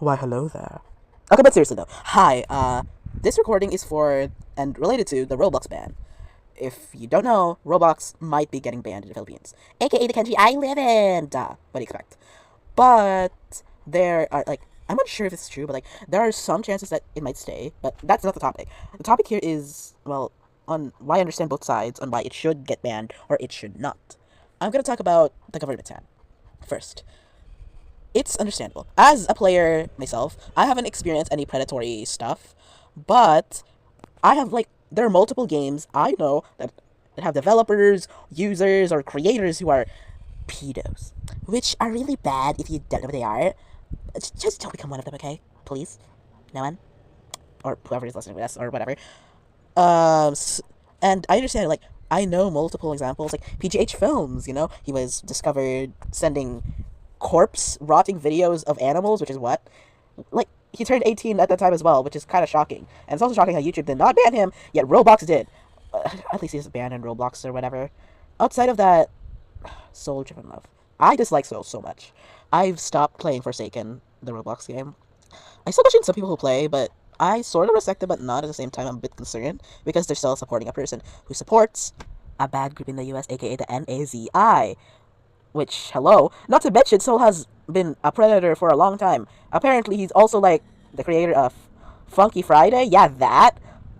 Why, hello there. Okay, but seriously though. Hi, this recording is for and related to the Roblox ban. If you don't know, Roblox might be getting banned in the Philippines, aka the country I live in. Duh. What do you expect? But there are I'm not sure if it's true, but there are some chances that it might stay. But that's not the topic. The topic here is on why I understand both sides on why it should get banned or it should not. I'm gonna talk about the government ban first. It's understandable. As a player myself, I haven't experienced any predatory stuff, but I have there are multiple games I know that have developers, users, or creators who are pedos, which are really bad if you don't know what they are. Just don't become one of them, okay? Please, no one, or whoever is listening to this, or whatever. And I understand, I know multiple examples, like PGH Films, he was discovered sending corpse rotting videos of animals, which is what? He turned 18 at that time as well, which is kind of shocking. And it's also shocking how YouTube did not ban him, yet Roblox did. At least he's banned in Roblox or whatever. Outside of that, Soul Driven Love. I dislike Soul so much. I've stopped playing Forsaken, the Roblox game. I still question some people who play, but I sort of respect them, but not at the same time. I'm a bit concerned because they're still supporting a person who supports a bad group in the US, aka the NAZI. Which, hello, not to mention, Soul has been a predator for a long time. Apparently, he's also the creator of Funky Friday. Yeah, that.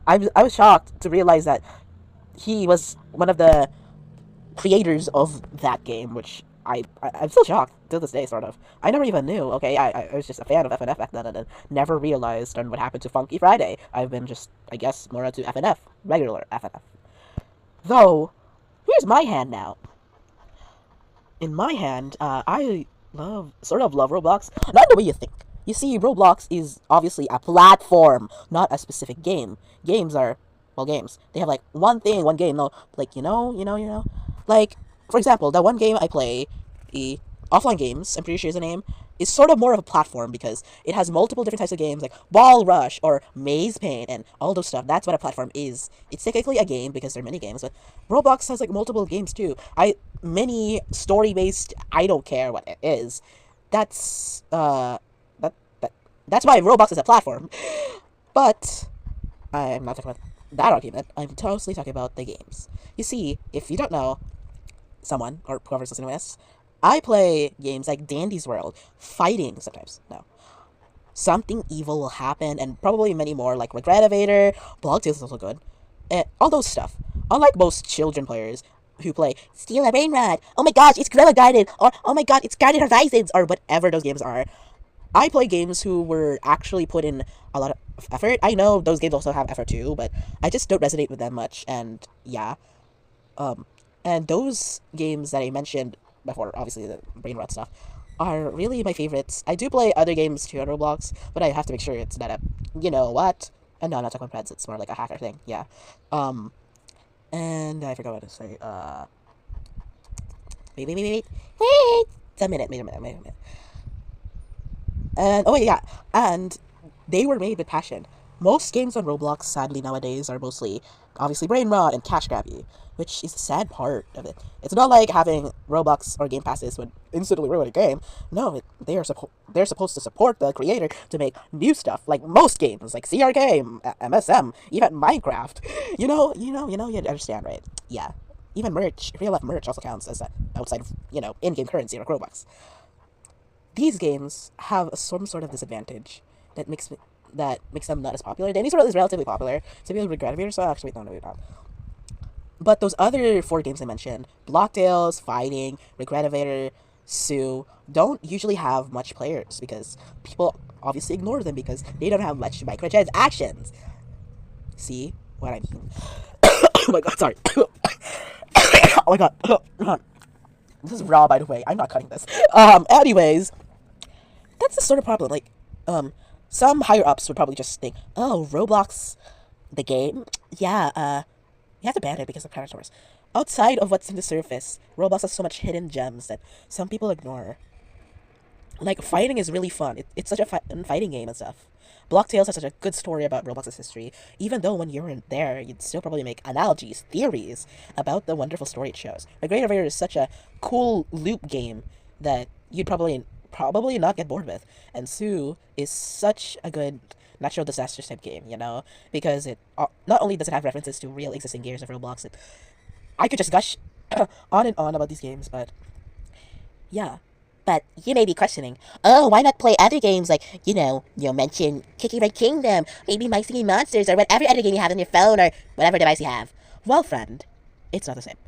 I was shocked to realize that he was one of the creators of that game, which I'm still shocked to this day, sort of. I never even knew. Okay, I was just a fan of FNF back then, and never realized on what happened to Funky Friday. I've been just, I guess, more into FNF, regular FNF. Though, here's my hand now. In my hand, I sort of love Roblox. Not the way you think. You see, Roblox is obviously a platform, not a specific game. Games are, well, games. They have one thing, one game. No, Like, for example, the one game I play, the offline games, I'm pretty sure is the name, is sort of more of a platform because it has multiple different types of games like Ball Rush or Maze Paint and all those stuff. That's what a platform is. It's technically a game because there are many games, but Roblox has multiple games too. Many story based. I don't care what it is. That's that's why Roblox is a platform. But I'm not talking about that argument. I'm totally talking about the games. You see, if you don't know, someone or whoever's listening to this, I play games like Dandy's World, fighting sometimes. No, something evil will happen, and probably many more like Regretivator, Blog Tales is also good, and all those stuff. Unlike most children players who play Steal a Brain Rod, oh my gosh, it's Gorilla Guided, or oh my god, it's Guided Horizons, or whatever those games are. I play games who were actually put in a lot of effort. I know those games also have effort too, but I just don't resonate with them much, and yeah. Um, and those games that I mentioned before, obviously the brain rot stuff, are really my favorites. I do play other games too on Roblox, but I have to make sure it's not a, you know what? And no, I'm not talking about Preds, it's more like a hacker thing, yeah. Um, and I forgot what to say. Wait, wait a minute. And, oh yeah, and they were made with passion. Most games on Roblox, sadly, nowadays are mostly, obviously, brain rot and cash grabby, which is the sad part of it. It's not like having Roblox or Game Passes would instantly ruin a game. No, they're supposed to support the creator to make new stuff, like most games, like CRK, MSM, even Minecraft. You understand, right? Yeah. Even merch, real life merch also counts as that outside of, in-game currency or Robux. These games have some sort of disadvantage that makes them not as popular. Danny's World is relatively popular. Some people regret it, so actually, no, maybe not. But those other four games I mentioned, Blocktails, Fighting, Regretivator, Sue, don't usually have much players because people obviously ignore them because they don't have much microtransactions. See what I mean? Oh my god, sorry. Oh my god. This is raw, by the way. I'm not cutting this. Anyways, that's the sort of problem. Some higher ups would probably just think, oh, Roblox, the game? Yeah, you have to ban it because of predators. Outside of what's in the surface, Roblox has so much hidden gems that some people ignore. Like, fighting is really fun. It's such a fun fighting game and stuff. Block Tales has such a good story about Roblox's history, even though when you weren't there, you'd still probably make analogies, theories, about the wonderful story it shows. The Great Invader is such a cool loop game that you'd probably probably not get bored with. And Sue is such a good natural disaster type game, because it not only does it have references to real existing gears of Roblox, I could just gush on and on about these games, but yeah. But you may be questioning, oh, why not play other games like, you'll mention Kiki Red Kingdom, maybe My Singing Monsters, or whatever other game you have on your phone, or whatever device you have. Well, friend, it's not the same.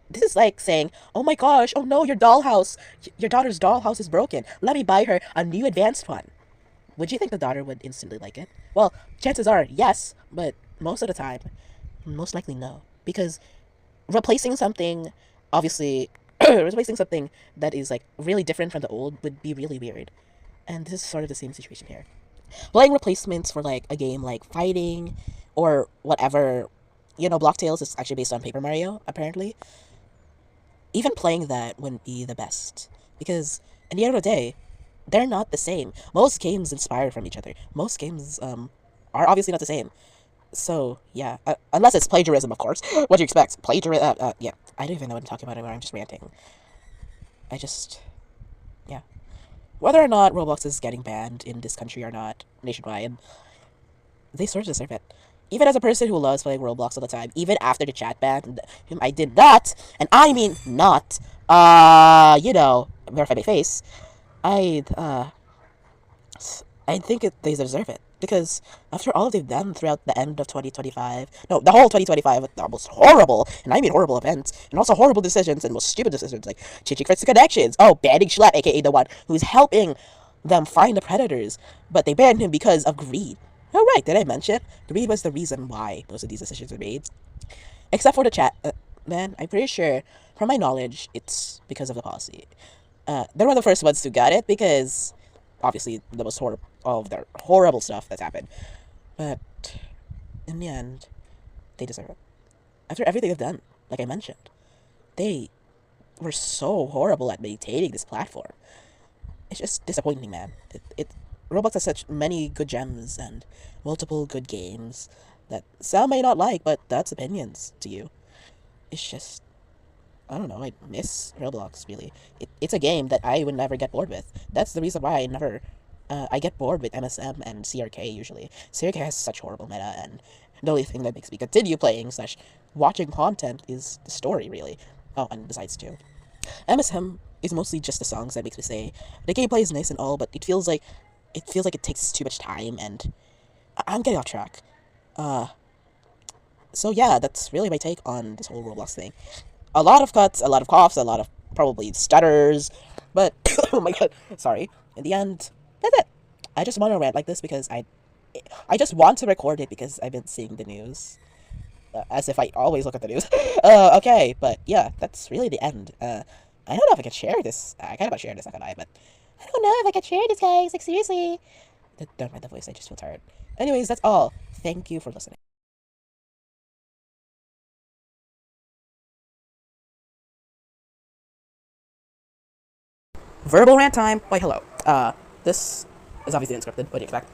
This is like saying, oh my gosh, oh no, your dollhouse, your daughter's dollhouse is broken. Let me buy her a new advanced one. Would you think the daughter would instantly like it? Well, chances are, yes, but most of the time, most likely no. Because replacing something, obviously, replacing something that is like really different from the old would be really weird. And this is sort of the same situation here. Playing replacements for like a game like fighting or whatever, Block Tales is actually based on Paper Mario, apparently. Even playing that wouldn't be the best. Because in the end of the day, they're not the same. Most games inspire from each other. Most games are obviously not the same. So, yeah. Unless it's plagiarism, of course. What do you expect? Plagiarism? Yeah. I don't even know what I'm talking about anymore. I'm just ranting. Yeah. Whether or not Roblox is getting banned in this country or not, nationwide, they sort of deserve it. Even as a person who loves playing Roblox all the time, even after the chat ban, I did not, and I mean not, verify my face, I think they deserve it. Because after all they've done throughout the end of 2025, no, the whole 2025 with the most horrible, and I mean horrible events, and also horrible decisions, and most stupid decisions, like changing friends to connections, banning Schlapp, aka the one who's helping them find the predators, but they banned him because of greed. Oh right, did I mention? Greed was the reason why most of these decisions were made. Except for the chat, man, I'm pretty sure, from my knowledge, it's because of the policy. They were the first ones to get it because, obviously, the most horrible, all of their horrible stuff that's happened. But, in the end, they deserve it. After everything they've done, like I mentioned, they were so horrible at maintaining this platform. It's just disappointing, man. Roblox has such many good gems and multiple good games that some may not like, but that's opinions to you. It's just, I don't know, I miss Roblox, really. It's a game that I would never get bored with. That's the reason why I get bored with MSM and CRK, usually. CRK has such horrible meta, and the only thing that makes me continue playing / watching content is the story, really. Oh, and besides, too. MSM is mostly just the songs that makes me say, the gameplay is nice and all, but it feels like it takes too much time, and I'm getting off track. So yeah, that's really my take on this whole Roblox thing. A lot of cuts, a lot of coughs, a lot of probably stutters, but oh my god, sorry. In the end, that's it. I just want to rant like this because I just want to record it because I've been seeing the news. As if I always look at the news. Okay, but yeah, that's really the end. I don't know if I can share this. I kind of want to share this, not gonna lie, but I don't know if I can share this, guys. Like, seriously. Don't mind the voice, I just feel tired. Anyways, that's all. Thank you for listening. Verbal rant time. Why, hello. This is obviously unscripted. What do you expect?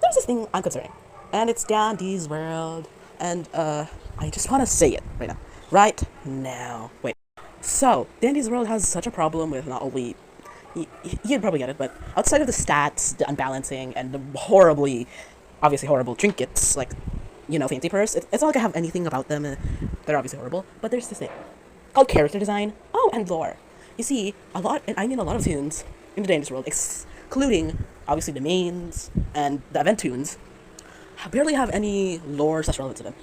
There's this thing I'm considering, and it's Dandy's World, and I just want to say it right now. Right now. Wait. So, Dandy's World has such a problem with not only you'd probably get it, but outside of the stats, the unbalancing, and the obviously horrible trinkets, like, Fancy Purse, it's not like I have anything about them, they're obviously horrible, but there's this thing called character design, and lore. You see, a lot of tunes in the Dangerous World, excluding, obviously, the mains and the event tunes, barely have any lore such relevant to them.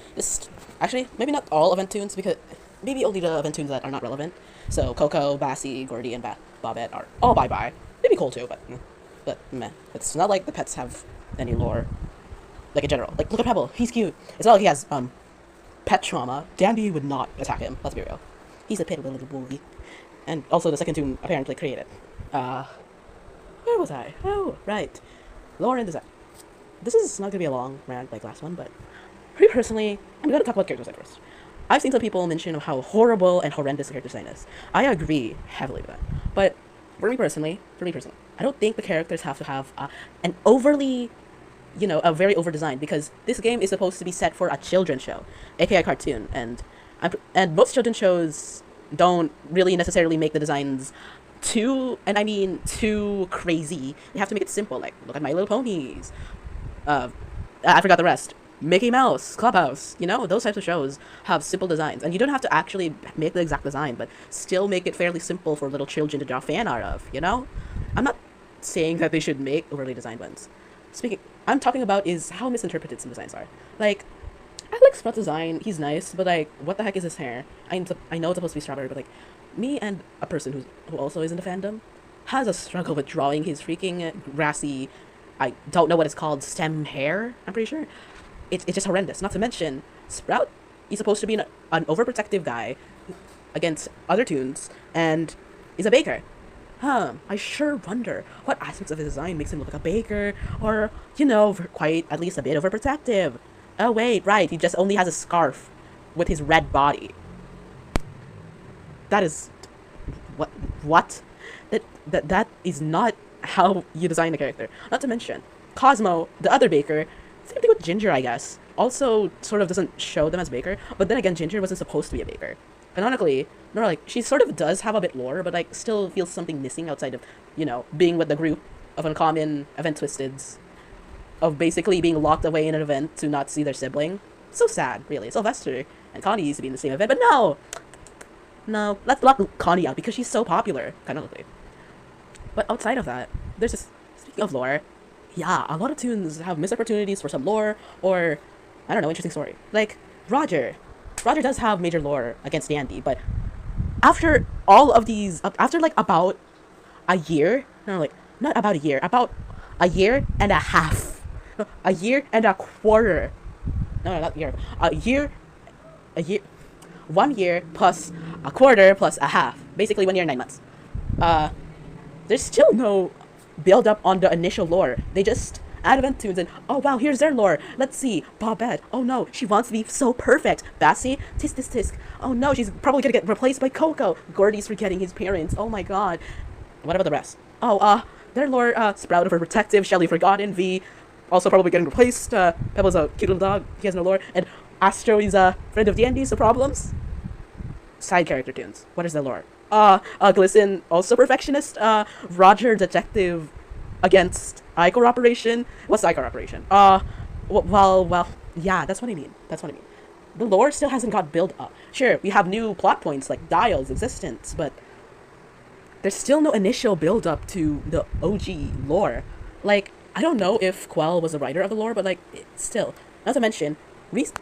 Actually, maybe not all event tunes, because maybe only the event tunes that are not relevant. So, Coco, Bassie, Gordy, and Bobette are all bye-bye. Maybe Cole too, but meh. It's not like the pets have any lore, like in general. Like, look at Pebble, he's cute. It's not like he has, pet trauma. Dandy would not attack him, let's be real. He's a pitiful little boy. And also the second tune apparently created. Where was I? Oh, right. Lore and design. This is not gonna be a long rant like last one, but for me personally, I'm gonna talk about character design first. I've seen some people mention how horrible and horrendous the character design is. I agree heavily with that. But for me personally, I don't think the characters have to have an overly, a very over design, because this game is supposed to be set for a children's show, aka cartoon, and most children's shows don't really necessarily make the designs too, and I mean too crazy. You have to make it simple. Like, look at My Little Ponies. I forgot the rest. Mickey Mouse, Clubhouse, you know, those types of shows have simple designs, and you don't have to actually make the exact design, but still make it fairly simple for little children to draw fan art of, you know? I'm not saying that they should make overly designed ones. I'm talking about is how misinterpreted some designs are. Like, I like Sprout's design, he's nice, but like, what the heck is his hair? I know it's supposed to be strawberry, but like, me and a person who also is in the fandom has a struggle with drawing his freaking grassy, I don't know what it's called, stem hair, I'm pretty sure. It's just horrendous. Not to mention, Sprout, he's supposed to be an overprotective guy against other toons, and is a baker. I sure wonder what aspects of his design makes him look like a baker, or, you know, quite at least a bit overprotective. Oh wait, right, he just only has a scarf with his red body. That is... What? That is not how you design a character. Not to mention, Cosmo, the other baker, same thing with Ginger, I guess. Also, sort of doesn't show them as baker, but then again, Ginger wasn't supposed to be a baker. Canonically, no, like, she sort of does have a bit lore, but, like, still feels something missing outside of, you know, being with the group of uncommon event twisteds. Of basically being locked away in an event to not see their sibling. So sad, really. Sylvester and Connie used to be in the same event, but no! No, let's lock Connie out because she's so popular, canonically. But outside of that, there's this, speaking of lore, yeah, a lot of toons have missed opportunities for some lore, or, I don't know, interesting story. Like, Roger. Roger does have major lore against Dandy, but after all of these, after like about a year, no, like, not about a year, about a year and a half. A year and a quarter. No, not year. A year, 1 year plus a quarter plus a half. Basically 1 year and 9 months. There's still no build up on the initial lore. They just add event toons and, oh wow, here's their lore. Let's see. Bobette. Oh no, she wants to be so perfect. Bassie. Tisk tisk tisk. Oh no, she's probably gonna get replaced by Coco. Gordy's forgetting his parents. Oh my god. What about the rest? Oh, their lore, Sprout overprotective, Shelly forgotten, V also probably getting replaced, Pebble's a cute little dog, he has no lore, and Astro is a friend of D&D, so problems. Side character tunes. What is their lore? Glisten, also perfectionist, Roger, detective, against Icor Operation. What's the Icor Operation? Well, yeah, that's what I mean. The lore still hasn't got built up. Sure, we have new plot points like Dial's existence, but there's still no initial build up to the OG lore. Like, I don't know if Quell was the writer of the lore, but like, still. Not to mention,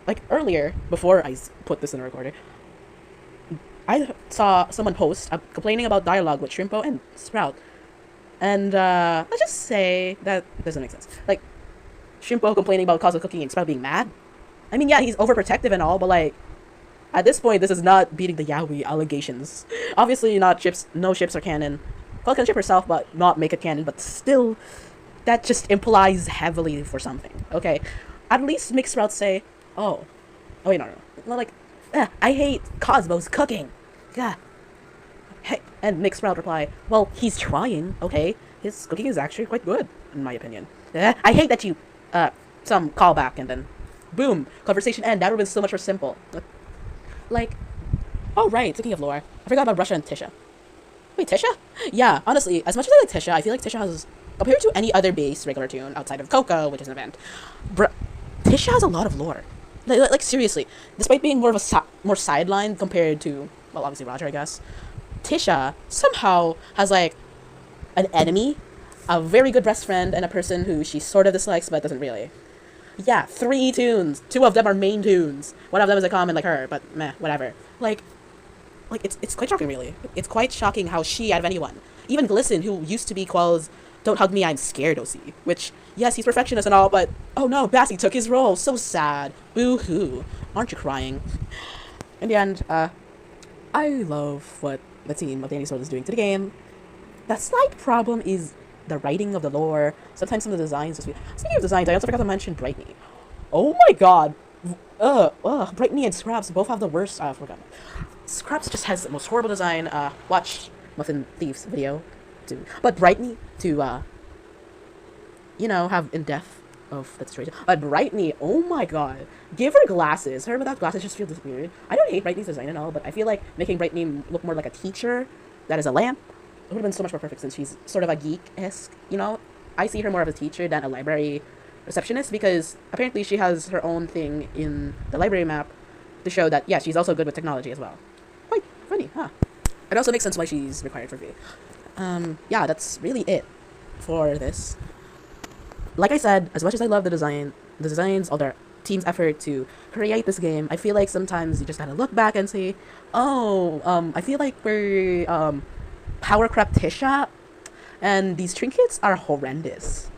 like earlier, before I put this in a recorder, I saw someone post complaining about dialogue with Shrimpo and Sprout. And let's just say that doesn't make sense. Like, Shrimpo complaining about Cosmo cooking and Sprout being mad. I mean, yeah, he's overprotective and all, but like, at this point, this is not beating the Yaoi allegations. Obviously, no ships are canon. Quell can ship herself, but not make it canon, but still, that just implies heavily for something, okay? At least make Sprout say, oh wait, no. Like, I hate Cosmo's cooking. Yeah. Hey, and make Sprout reply, well, he's trying, okay? His cooking is actually quite good, in my opinion. I hate that you, some callback, and then, boom, conversation end. That would have been so much more simple. Like, oh right, speaking of lore, I forgot about Russia and Tisha. Wait, Tisha? Yeah, honestly, as much as I like Tisha, I feel like Tisha has, compared to any other base regular toon outside of Coco, which is an event, Tisha has a lot of lore. Like seriously, despite being more of a more sideline compared to, well, obviously Roger, I guess, Tisha somehow has like an enemy, a very good best friend, and a person who she sort of dislikes but doesn't really. Yeah, 3 toons. 2 of them are main toons. One of them is a common like her, but meh, whatever. Like it's quite shocking, really. It's quite shocking how she, out of anyone, even Glisten, who used to be Quell's "Don't hug me, I'm scared" OC, which, yes, he's perfectionist and all, but oh no, Bassie took his role. So sad. Boo-hoo. Aren't you crying? In the end, I love what the team of Danny Sword is doing to the game. The slight problem is the writing of the lore. Sometimes some of the designs just Speaking of designs, I also forgot to mention Brightney. Oh my god. Brightney and Scraps both have the worst. I forgot. Scraps just has the most horrible design. Watch Muffin Thieves video, too. But Brightney to you know, have in depth of the situation. But Brightney, oh my god, give her glasses. Her without glasses just feels weird. I don't hate Brightney's design and all, but I feel like making Brightney look more like a teacher that is a lamp would have been so much more perfect since she's sort of a geek-esque, you know? I see her more of a teacher than a library receptionist because apparently she has her own thing in the library map to show that, yeah, she's also good with technology as well. Quite funny, huh? It also makes sense why she's required for V. Yeah, that's really it for this. Like I said, as much as I love the designs, all their team's effort to create this game, I feel like sometimes you just gotta look back and say, oh, I feel like we're, power crap Tisha, and these trinkets are horrendous.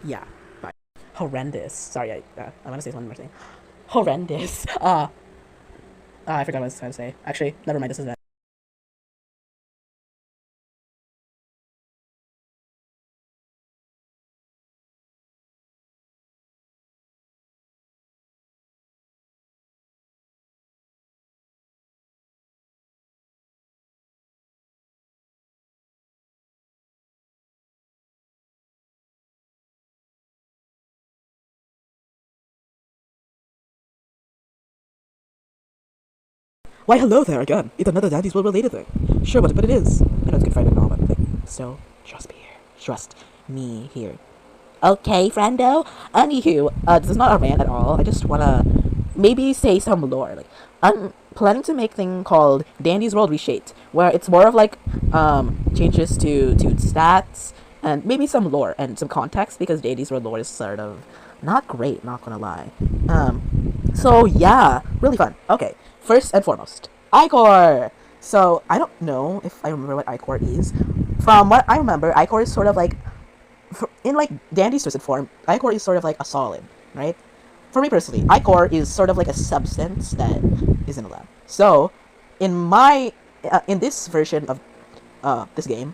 Yeah, bye. Horrendous. Sorry, I want to say one more thing. Horrendous. I forgot what I was trying to say. Actually, never mind, this is that. Why, hello there again. It's another Daddy's World related thing. Sure, but it is. I know it's good Friday and all, but still, trust me here. Trust me here. Okay, friendo. Anywho, this is not a rant at all. I just wanna maybe say some lore. Like, I'm planning to make a thing called Dandy's World Reshaped, where it's more of like changes to stats and maybe some lore and some context because Dandy's World lore is sort of not great. Not gonna lie. So yeah, really fun. Okay, first and foremost, Icor. So I don't know if I remember what Icor is. From what I remember, Icor is sort of like in like Dandy's twisted form, Icor is sort of like a solid, right? For me personally, Icor is sort of like a substance that is in a lab. So, in this version of this game,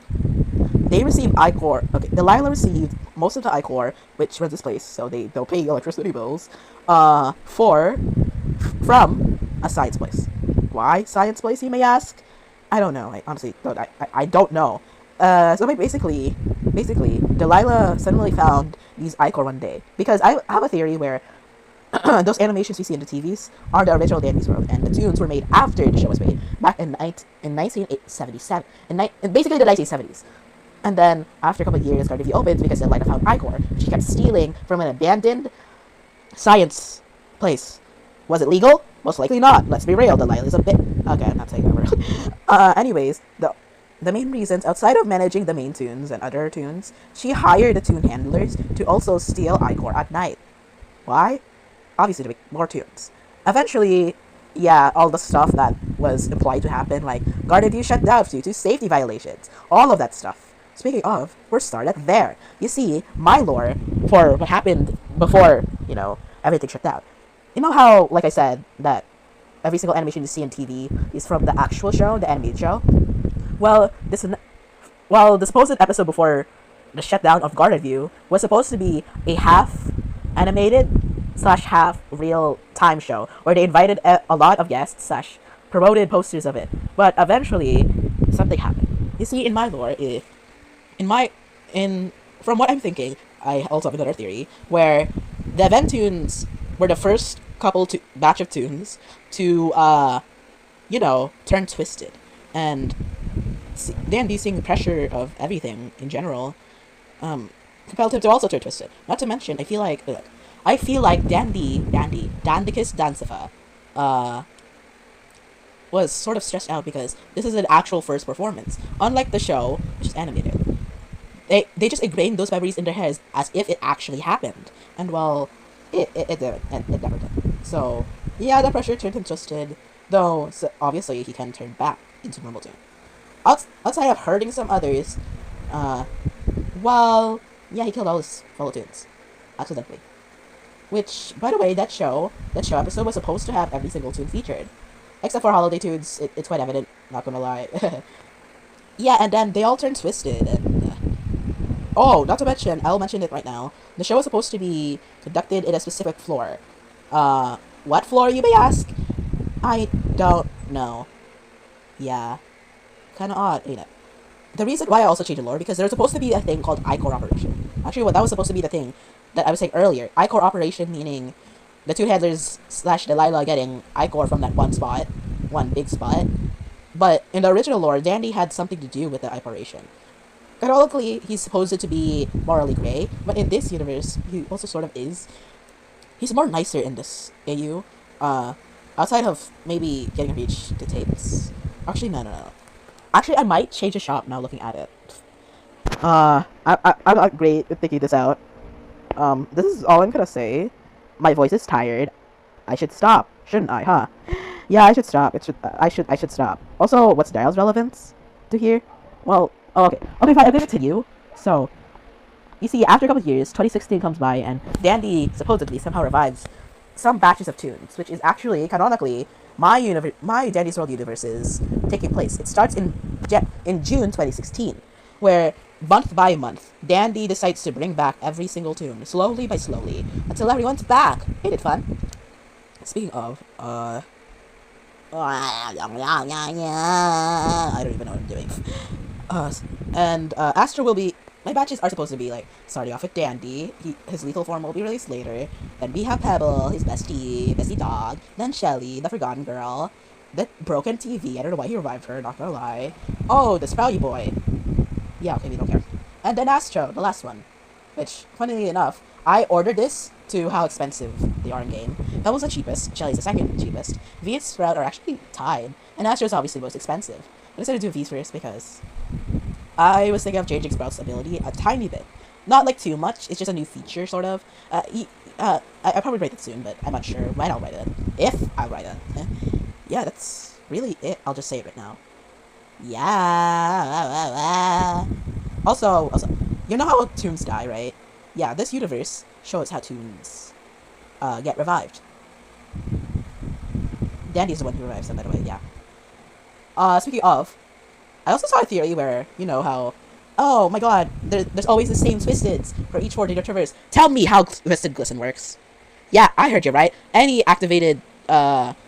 they receive Icor. Okay, Delilah received most of the Icor, which runs this place, so they'll pay electricity bills. From a science place. Why science place, you may ask? I don't know. I honestly don't. I don't know. So basically, Delilah suddenly found these Icor one day because I have a theory where those animations we see in the TVs are the original Dandy's World, and the tunes were made after the show was made back in 1977, in basically the 1970s. And then after a couple of years, Garden View opened because Delilah found Icor. She kept stealing from an abandoned science place. Was it legal? Most likely not. Let's be real. Delilah's a bit. Okay, I'm not saying that word. Anyways, the main reasons, outside of managing the main tunes and other tunes, she hired the tune handlers to also steal Icor at night. Why? Obviously to make more tunes. Eventually, yeah, all the stuff that was implied to happen, like Garden View shut down due to safety violations, all of that stuff. Speaking of, we're started there. You see, my lore for what happened before, everything shut down. You know how, like I said, that every single animation you see on TV is from the actual show, the animated show? Well, the supposed episode before the shutdown of Garden View was supposed to be a half animated / half real time show where they invited a lot of guests / promoted posters of it. But eventually, something happened. You see, in my lore, from what I'm thinking, I also have another theory where the event tunes were the first batch of tunes to turn twisted, and Dandy, seeing the pressure of everything in general, compelled him to also turn twisted. Not to mention, I feel like Dandicus Dancifa, was sort of stressed out because this is an actual first performance. Unlike the show, which is animated, they just ingrained those memories in their heads as if it actually happened, and well, it didn't, and it never did. So yeah, the pressure turned him twisted. Though obviously he can turn back into normal tune. Outside of hurting some others, yeah, he killed all his fellow tunes accidentally. Which, by the way, that show episode was supposed to have every single tune featured, except for holiday tunes. It's quite evident. Not gonna lie. Yeah, and then they all turned twisted. And, oh, not to mention, I'll mention it right now. The show was supposed to be conducted in a specific floor. What floor, you may ask? I don't know. Yeah. Kinda odd, ain't it? The reason why I also changed the lore, because there was supposed to be a thing called Icor Operation. Actually, that was supposed to be the thing that I was saying earlier. Icor Operation meaning the two handlers / Delilah getting Icor from that one big spot. But in the original lore, Dandy had something to do with the operation. Canonically, he's supposed to be morally gray, but in this universe, he also sort of is. He's more nicer in this AU. Outside of maybe getting reached to tapes. Actually, no. Actually, I might change the shop now looking at it. I'm not great at thinking this out. This is all I'm gonna say. My voice is tired. I should stop, shouldn't I, huh? Yeah, I should stop. I should stop. Also, what's Dial's relevance to here? Well, oh, okay. Okay, fine, I'm gonna continue. So, you see, after a couple of years, 2016 comes by, and Dandy supposedly somehow revives some batches of tunes, which is actually, canonically, my Dandy's World universe is taking place. It starts in June 2016, where month by month, Dandy decides to bring back every single tune, slowly by slowly, until everyone's back. Ain't it fun? Speaking of, I don't even know what I'm doing. Astro will be. My batches are supposed to be like starting off with Dandy. His lethal form will be released later. Then we have Pebble, his bestie dog. Then Shelly, the forgotten girl. The broken TV. I don't know why he revived her. Not gonna lie. Oh, the Sprouty boy. Yeah, okay, we don't care. And then Astro, the last one. Which, funnily enough, I ordered this to how expensive they are in game. Pebble's the cheapest. Shelly's the second cheapest. V and Sprout are actually tied. And Astro's obviously the most expensive. I decided to do V's first because I was thinking of changing Sprout's ability a tiny bit. Not like too much, it's just a new feature, sort of. I'll probably write it soon, but I'm not sure when I'll write it. If I'll write it. Yeah, that's really it. I'll just say it right now. Yeah. Also, you know how toons die, right? Yeah, this universe shows how toons get revived. Dandy's the one who revives them, by the way, yeah. Speaking of, I also saw a theory where, you know how, oh my god, there's always the same Twisteds for each 4 traverse. Tell me how Twisted Glisten works. Yeah, I heard you right. Any activated,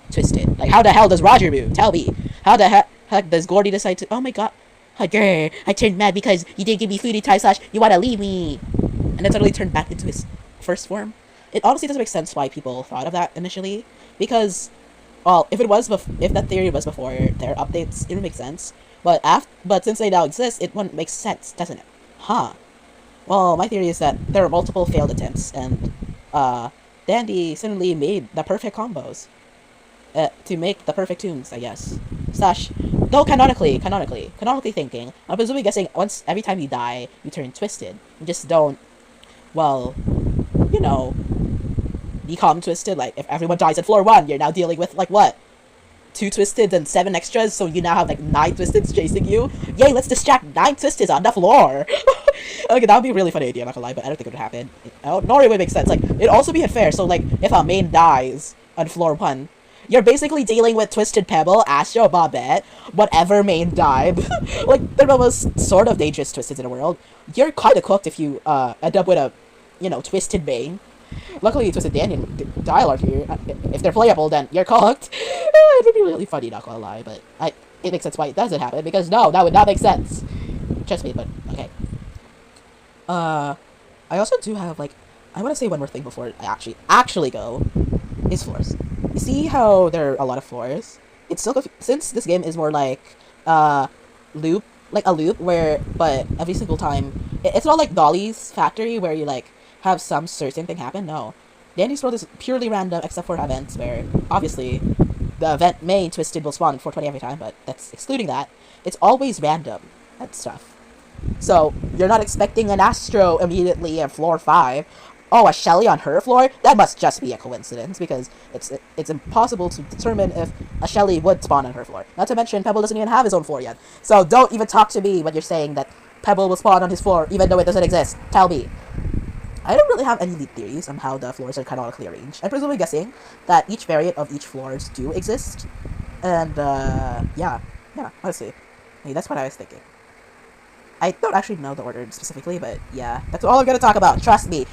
Twisted. Like, how the hell does Roger move? Tell me. How the heck does Gordy decide to, oh my god, Hugger, I turned mad because you didn't give me food in time / you wanna leave me. And then suddenly turned back into his first form. It honestly doesn't make sense why people thought of that initially. Because, well, if that theory was before their updates, it would make sense. But since they now exist, it wouldn't make sense, doesn't it? Huh. Well, my theory is that there are multiple failed attempts, and, Dandy suddenly made the perfect combos. To make the perfect tunes, I guess. Though canonically thinking, I'm presumably guessing every time you die, you turn twisted. You just don't, well, you know, become twisted. Like, if everyone dies at floor 1, you're now dealing with, like, what? 2 Twisteds and 7 extras, so you now have, like, 9 Twisteds chasing you? Yay, let's distract 9 Twisteds on the floor! Okay, that would be a really funny idea, I'm not gonna lie, but I don't think it would happen. Nor it would make sense. Like, it'd also be unfair, so, like, if a main dies on floor 1, you're basically dealing with Twisted Pebble, Astro, Bobette, whatever main died. Like, they're the most sort of dangerous Twisteds in the world. You're kinda cooked if you, end up with a, you know, Twisted main. Luckily, Twisted Dandy and Dial are here. If they're playable, then you're cooked. It would be really funny, not gonna lie, but it makes sense why it doesn't happen, because no, that would not make sense. Trust me, but, okay. I also do have, like, I want to say one more thing before I actually go, is floors. You see how there are a lot of floors? It's still since this game is more like, a loop but every single time, it's not like Dolly's Factory, where you, like, have some certain thing happen. No. Dandy's World is purely random, except for events, where, obviously, the event main Twisted will spawn in 420 every time, but that's excluding that. It's always random and stuff. So, you're not expecting an Astro immediately at floor 5. Oh, a Shelly on her floor? That must just be a coincidence, because it's impossible to determine if a Shelly would spawn on her floor. Not to mention, Pebble doesn't even have his own floor yet. So don't even talk to me when you're saying that Pebble will spawn on his floor, even though it doesn't exist. Tell me. I don't really have any lead theories on how the floors are canonically arranged. I'm presumably guessing that each variant of each floors do exist. And, yeah, honestly. Hey, that's what I was thinking. I don't actually know the order specifically, but yeah, that's all I'm gonna talk about. Trust me.